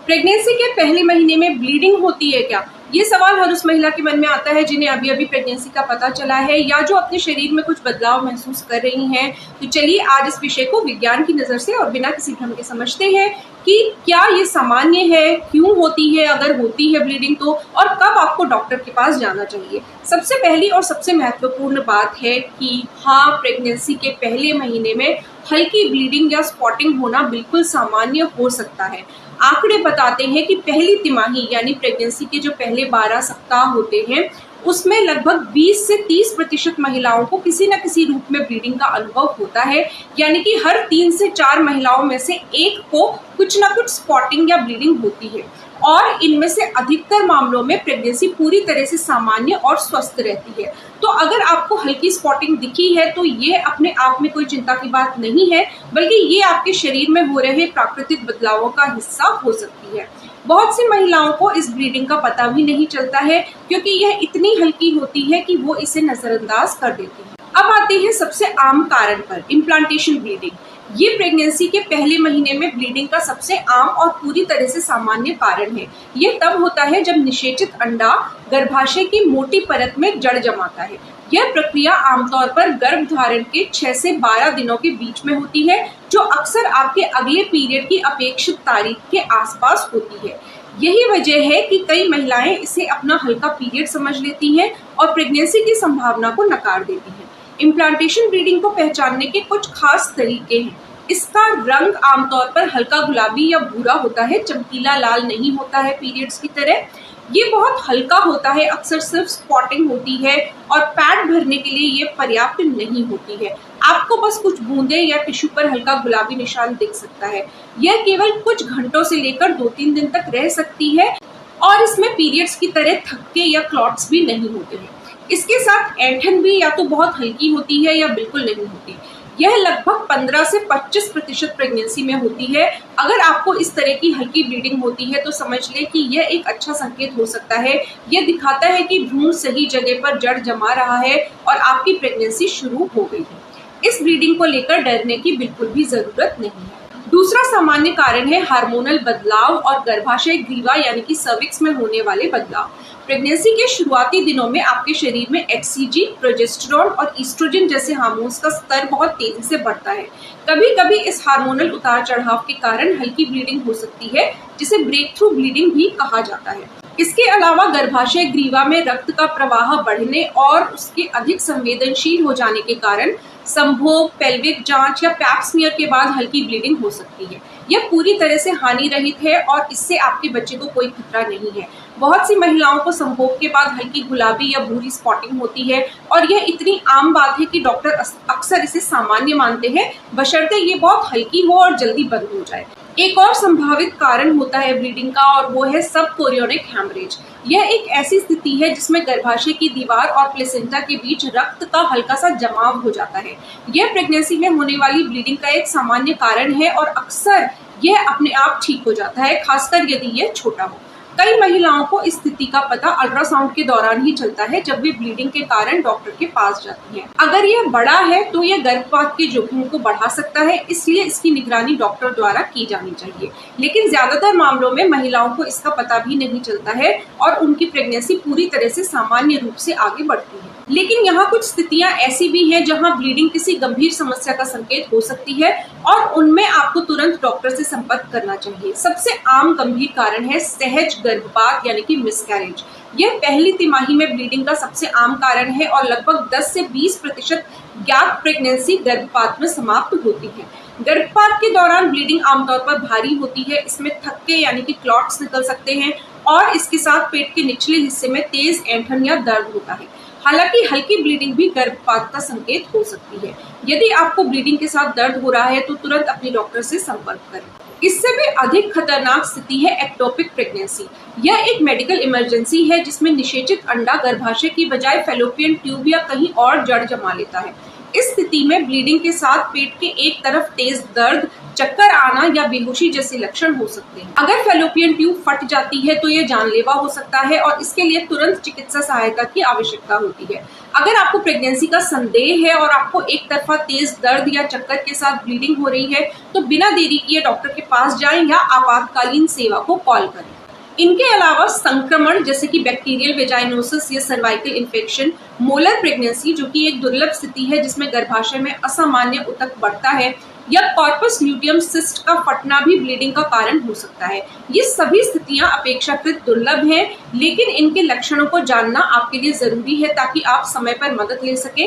Pregnancy के पहले महीने में ब्लीडिंग होती है क्या? ये सवाल हर उस महिला के मन में आता है जिन्हें अभी अभी प्रेगनेंसी का पता चला है या जो अपने शरीर में कुछ बदलाव महसूस कर रही हैं। तो चलिए आज इस विषय को विज्ञान की नज़र से और बिना किसी भ्रम के समझते हैं कि क्या ये सामान्य है, क्यों होती है, अगर होती है ब्लीडिंग तो, और कब आपको डॉक्टर के पास जाना चाहिए। सबसे पहली और सबसे महत्वपूर्ण बात है कि हाँ, प्रेगनेंसी के पहले महीने में हल्की ब्लीडिंग या स्पॉटिंग होना बिल्कुल सामान्य हो सकता है। आंकड़े बताते हैं कि पहली तिमाही यानी प्रेगनेंसी के जो पहले 12 सप्ताह होते हैं उसमें लगभग 20 से 30% महिलाओं को किसी न किसी रूप में ब्लीडिंग का अनुभव होता है। यानी कि हर 3 से 4 महिलाओं में से एक को कुछ ना कुछ स्पॉटिंग या ब्लीडिंग होती है और इनमें से अधिकतर मामलों में प्रेगनेंसी पूरी तरह से सामान्य और स्वस्थ रहती है। तो अगर आपको हल्की स्पॉटिंग दिखी है तो ये अपने आप में कोई चिंता की बात नहीं है, बल्कि ये आपके शरीर में हो रहे प्राकृतिक बदलावों का हिस्सा हो सकती है। बहुत सी महिलाओं को इस ब्लीडिंग का पता भी नहीं चलता है क्योंकि यह इतनी हल्की होती है कि वो इसे नजरअंदाज कर देती है। अब आते हैं सबसे आम कारण पर, इम्प्लांटेशन ब्लीडिंग। ये प्रेगनेंसी के पहले महीने में ब्लीडिंग का सबसे आम और पूरी तरह से सामान्य कारण है। यह तब होता है जब निषेचित अंडा गर्भाशय की मोटी परत में जड़ जमाता है। यह प्रक्रिया आमतौर पर गर्भधारण के 6 से 12 दिनों के बीच में होती है, जो अक्सर आपके अगले पीरियड की अपेक्षित तारीख के आसपास होती है। यही वजह है कि कई महिलाएं इसे अपना हल्का पीरियड समझ लेती हैं और प्रेगनेंसी की संभावना को नकार देती हैं। इम्प्लांटेशन ब्लीडिंग को पहचानने के कुछ खास तरीके हैं। इसका रंग आमतौर पर हल्का गुलाबी या भूरा होता है, चमकीला लाल नहीं होता है पीरियड्स की तरह। ये बहुत हल्का होता है, अक्सर सिर्फ स्पॉटिंग होती है और पैड भरने के लिए ये पर्याप्त नहीं होती है। आपको बस कुछ बूंदे या टिश्यू पर हल्का गुलाबी निशान दिख सकता है। यह केवल कुछ घंटों से लेकर 2-3 दिन तक रह सकती है और इसमें पीरियड्स की तरह थक्के या क्लॉट्स भी नहीं होते हैं। इसके साथ ऐंठन भी या तो बहुत हल्की होती है या बिल्कुल नहीं होती। यह लगभग 15 से 25% प्रेगनेंसी में होती है। अगर आपको इस तरह की हल्की ब्लीडिंग होती है तो समझ लें कि यह एक अच्छा संकेत हो सकता है। यह दिखाता है कि भ्रूण सही जगह पर जड़ जमा रहा है और आपकी प्रेगनेंसी शुरू हो गई है। इस ब्लीडिंग को लेकर डरने की बिल्कुल भी जरूरत नहीं है। दूसरा सामान्य कारण है हार्मोनल बदलाव और गर्भाशय ग्रीवा यानी कि सर्विक्स में होने वाले बदलाव। प्रेगनेंसी के शुरुआती दिनों में आपके शरीर में एक्सीजी, प्रोजेस्टेरॉन और ईस्ट्रोजन जैसे हार्मोन्स का स्तर बहुत तेजी से बढ़ता है। कभी कभी इस हार्मोनल उतार चढ़ाव के कारण हल्की ब्लीडिंग हो सकती है, जिसे ब्रेक थ्रू ब्लीडिंग भी कहा जाता है। इसके अलावा गर्भाशय ग्रीवा में रक्त का प्रवाह बढ़ने और उसके अधिक संवेदनशील हो जाने के कारण संभोग, पेल्विक जांच या पैप स्मीयर के बाद हल्की ब्लीडिंग हो सकती है। यह पूरी तरह से हानि रहित है और इससे आपके बच्चे को कोई खतरा नहीं है। बहुत सी महिलाओं को संभोग के बाद हल्की गुलाबी या भूरी स्पॉटिंग होती है और यह इतनी आम बात है कि डॉक्टर अक्सर इसे सामान्य मानते हैं, बशर्ते ये बहुत हल्की हो और जल्दी बंद हो जाए। एक और संभावित कारण होता है ब्लीडिंग का और वो है सब कोरियोनिक हेमरेज। यह एक ऐसी स्थिति है जिसमें गर्भाशय की दीवार और प्लेसेंटा के बीच रक्त का हल्का सा जमाव हो जाता है। यह प्रेगनेंसी में होने वाली ब्लीडिंग का एक सामान्य कारण है और अक्सर यह अपने आप ठीक हो जाता है, खासकर यदि यह छोटा हो। कई महिलाओं को इस स्थिति का पता अल्ट्रासाउंड के दौरान ही चलता है जब वे ब्लीडिंग के कारण डॉक्टर के पास जाती हैं। अगर यह बड़ा है तो यह गर्भपात के जोखिम को बढ़ा सकता है, इसलिए इसकी निगरानी डॉक्टर द्वारा की जानी चाहिए। लेकिन ज्यादातर मामलों में महिलाओं को इसका पता भी नहीं चलता है और उनकी प्रेगनेंसी पूरी तरह से सामान्य रूप से आगे बढ़ती है। लेकिन यहाँ कुछ स्थितियां ऐसी भी हैं जहां ब्लीडिंग किसी गंभीर समस्या का संकेत हो सकती है और उनमें आपको तुरंत डॉक्टर से संपर्क करना चाहिए। सबसे आम गंभीर कारण है सहज गर्भपात यानी कि मिसकैरेज। यह पहली तिमाही में ब्लीडिंग का सबसे आम कारण है और लगभग 10 से 20% ज्ञात प्रेगनेंसी गर्भपात में समाप्त होती है। गर्भपात के दौरान ब्लीडिंग आमतौर पर भारी होती है। इसमें थक्के यानी कि क्लॉट्स निकल सकते हैं और इसके साथ पेट के निचले हिस्से में तेज ऐंठन या दर्द होता है। हालांकि हल्की ब्लीडिंग भी गर्भपात का संकेत हो सकती है। यदि आपको ब्लीडिंग के साथ दर्द हो रहा है तो तुरंत अपने डॉक्टर से संपर्क करें। इससे भी अधिक खतरनाक स्थिति है एक्टोपिक प्रेगनेंसी। यह एक मेडिकल इमरजेंसी है जिसमें निषेचित अंडा गर्भाशय की बजाय फैलोपियन ट्यूब या कहीं और जड़ जमा लेता है। इस स्थिति में ब्लीडिंग के साथ पेट के एक तरफ तेज दर्द, चक्कर आना या बेहोशी जैसे लक्षण हो सकते हैं। अगर फैलोपियन ट्यूब फट जाती है तो ये जानलेवा हो सकता है और इसके लिए तुरंत चिकित्सा सहायता की आवश्यकता होती है। अगर आपको प्रेगनेंसी का संदेह है और आपको एक तरफा तेज दर्द या चक्कर के साथ ब्लीडिंग हो रही है तो बिना देरी किए डॉक्टर के पास जाएं या आपातकालीन सेवा को कॉल करें। इनके अलावा संक्रमण जैसे कि बैक्टीरियल वेजाइनोसिस या सर्वाइकल इन्फेक्शन, मोलर प्रेगनेंसी जो कि एक दुर्लभ स्थिति है जिसमें गर्भाशय में असामान्य ऊतक बढ़ता है, या कॉर्पस ल्यूटियम सिस्ट का फटना भी ब्लीडिंग का कारण हो सकता है। ये सभी स्थितियां अपेक्षाकृत दुर्लभ हैं, लेकिन इनके लक्षणों को जानना आपके लिए जरूरी है ताकि आप समय पर मदद ले सके।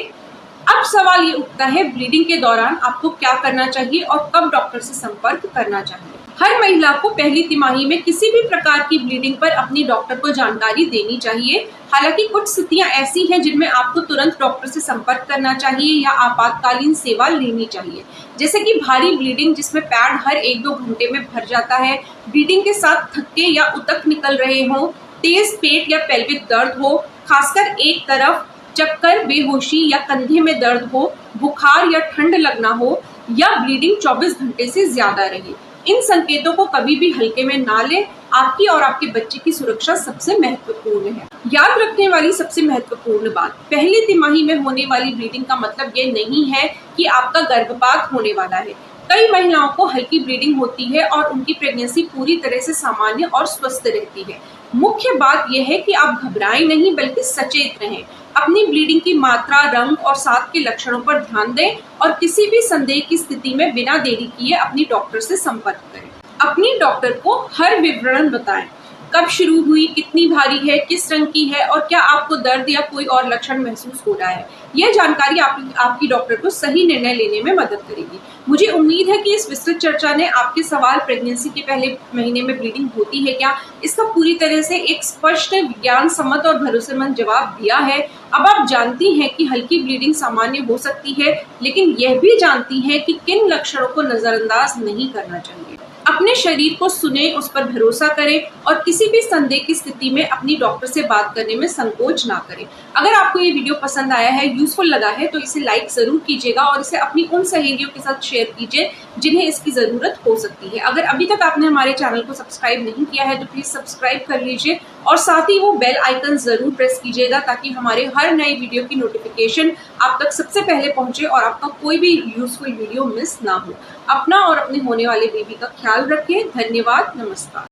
अब सवाल ये उठता है, ब्लीडिंग के दौरान आपको क्या करना चाहिए और कब डॉक्टर से संपर्क करना चाहिए। हर महिला को पहली तिमाही में किसी भी प्रकार की ब्लीडिंग पर अपनी डॉक्टर को जानकारी देनी चाहिए। हालांकि कुछ स्थितियां ऐसी हैं जिनमें आपको तुरंत डॉक्टर से संपर्क करना चाहिए या आपातकालीन सेवा लेनी चाहिए, जैसे कि भारी ब्लीडिंग जिसमें पैड हर 1-2 घंटे में भर जाता है, ब्लीडिंग के साथ थक्के या उतक निकल रहे हों, तेज पेट या पेल्विक दर्द हो, खासकर एक तरफ, चक्कर, बेहोशी या कंधे में दर्द हो, बुखार या ठंड लगना हो, या ब्लीडिंग 24 घंटे से ज्यादा रहे। इन संकेतों को कभी भी हल्के में ना लें। आपकी और आपके बच्चे की सुरक्षा सबसे महत्वपूर्ण है। याद रखने वाली सबसे महत्वपूर्ण बात, पहली तिमाही में होने वाली ब्लीडिंग का मतलब ये नहीं है कि आपका गर्भपात होने वाला है। कई महिलाओं को हल्की ब्लीडिंग होती है और उनकी प्रेगनेंसी पूरी तरह से सामान्य और स्वस्थ रहती है। मुख्य बात यह है कि आप घबराएं नहीं बल्कि सचेत रहें। अपनी ब्लीडिंग की मात्रा, रंग और साथ के लक्षणों पर ध्यान दें और किसी भी संदेह की स्थिति में बिना देरी किए अपनी डॉक्टर से संपर्क करें। अपनी डॉक्टर को हर विवरण बताएं, कब शुरू हुई, कितनी भारी है, किस रंग की है और क्या आपको दर्द या कोई और लक्षण महसूस हो रहा है। यह जानकारी आपकी डॉक्टर को सही निर्णय लेने में मदद करेगी। मुझे उम्मीद है कि इस विस्तृत चर्चा ने आपके सवाल, प्रेगनेंसी के पहले महीने में ब्लीडिंग होती है क्या, इसका पूरी तरह से एक स्पष्ट, विज्ञान सम्मत और भरोसेमंद जवाब दिया है। अब आप जानती हैं कि हल्की ब्लीडिंग सामान्य हो सकती है, लेकिन यह भी जानती हैं कि किन लक्षणों को नजरअंदाज नहीं करना चाहिए। अपने शरीर को सुने, उस पर भरोसा करें और किसी भी संदेह की स्थिति में अपनी डॉक्टर से बात करने में संकोच ना करें। अगर आपको ये वीडियो पसंद आया है, यूजफुल लगा है, तो इसे लाइक जरूर कीजिएगा और इसे अपनी उन सहेलियों के साथ शेयर कीजिए जिन्हें इसकी जरूरत हो सकती है। अगर अभी तक आपने हमारे चैनल को सब्सक्राइब नहीं किया है तो प्लीज सब्सक्राइब कर लीजिए और साथ ही वो बेल आइकन जरूर प्रेस कीजिएगा ताकि हमारे हर नए वीडियो की नोटिफिकेशन आप तक सबसे पहले पहुंचे और आपका कोई भी यूजफुल वीडियो मिस ना हो। अपना और अपने होने वाले बेबी का ख्याल रखें। धन्यवाद। नमस्कार।